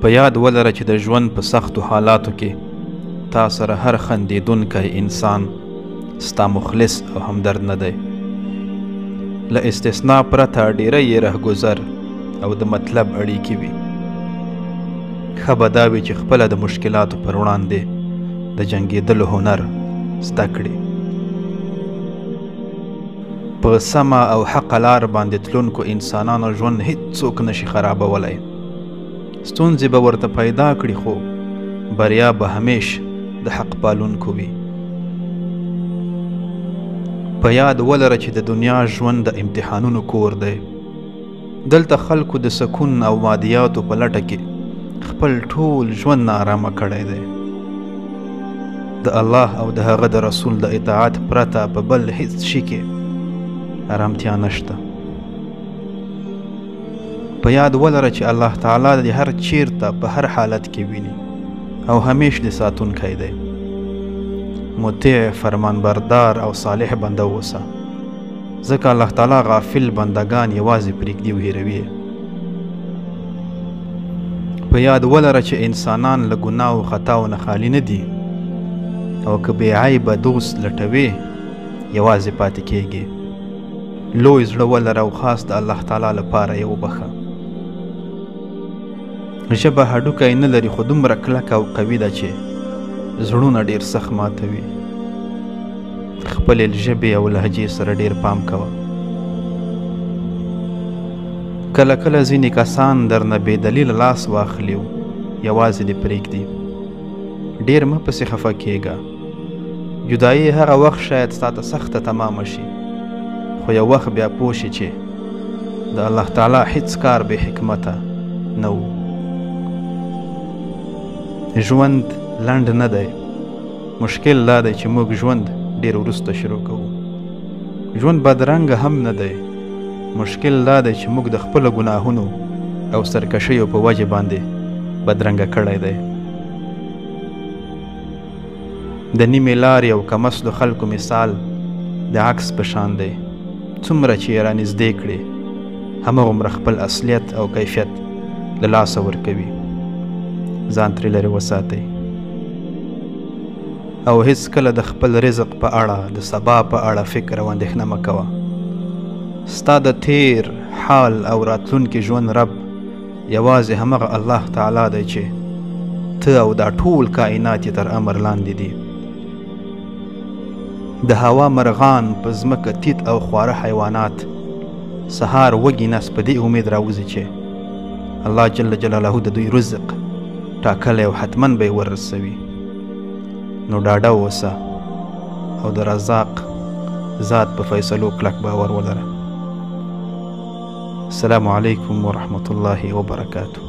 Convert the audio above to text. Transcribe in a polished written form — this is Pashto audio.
په یاد ولره چې د ژوند په سختو حالاتو کې تا سره هر خندېدونکی انسان ستا مخلص او همدرد نه دی. له استثنا پرته ډیری یې رهګذر او د مطلب اړیکې وي. ښه به دا وي چې خپله د مشکلاتو پر وړاندې د جنګېدلو هنر زده کړي. په سمه او حقه لار باندې تلونکو انسانانو ژوند هیڅوک نشي خرابولی. ستونزې به ورته پیدا کړي خو بریا به همیش د حق پالونکو وي. په یاد ولره چې د دنیا ژوند د امتحانونو کور دی. دلته خلکو د سکون او مادیاتو په لټه کې خپل ټول ژوند نارامه کړی دی. د الله او د هغه د رسول د اطاعت پرته په بل هیڅ شي کې ارامتیا نشته. په یاد ولره چې الله تعالی د هر چیرته په هر حالت کې ویني او همیش د ساتونکی دی. مطیع، فرمانبردار او صالح بنده اوسه، ځکه الله تعالی غافل بندگان یوازې پرېږدي او هیروي. په یاد ولره چې انسانان له ګناه او خطاو نه خالي نه دي او که بې عیبه دوست لټوي یوازې پاتې کېږي. لوی زړه ولره او خاص د الله تعالی لپاره یې وبخه. ژبه هډوکی نه لري خو دومره کلکه او قوي ده چې زړونه ډېر سخت ماتوي. خپلې ژبې او لهجې سره ډېر پام کوه. کله کله ځینې کسان درنه بې دلیله لاس واخلي او یوازې دې پرېږدي. ډېر مه پسې خفه کېږه. جدایي هغه وخت شاید ستا ته سخته تمامه شي خو یو وخت بیا پوه شي چې د الله تعالی هیڅ کار بې حکمته نه و. ژوند لنډ نه دی. مشکل دا دی چې موږ ژوند ډېر وروسته شروع کوو. ژوند بدرنګه هم نه دی. مشکل دا دی چې موږ د خپلو ګناهونو او سرکشیو په وجې باندې بدرنګه کړی دی. د نیمې لارې او کمسلو خلکو مثال د عکس په شان دی. څومره چې یې رانږدې کړي هماغومره خپل اصلیت او کیفیت له لاسه ورکوي. ځان ترې لرې وساتئ او هیڅکله د خپل رزق په اړه د سبا په اړه فکر او اندېښنه مه کوه. ستا د تیر حال او راتلونکي ژوند رب یوازې همغه الله تعالی دی چې ته او دا ټول کائنات یې تر امر لاندې دي. د هوا مرغان، په ځمکه تیت او خواره حیوانات سهار وږي نس په دې امید راوځي چې الله جل جلاله د دوی رزق ټاکلی او حتما به یې ورسوي. نو ډاډه اوسه او د رزاق ذات په فیصلو کلک باور ولره. السلام علیکم ورحمة الله وبرکاته.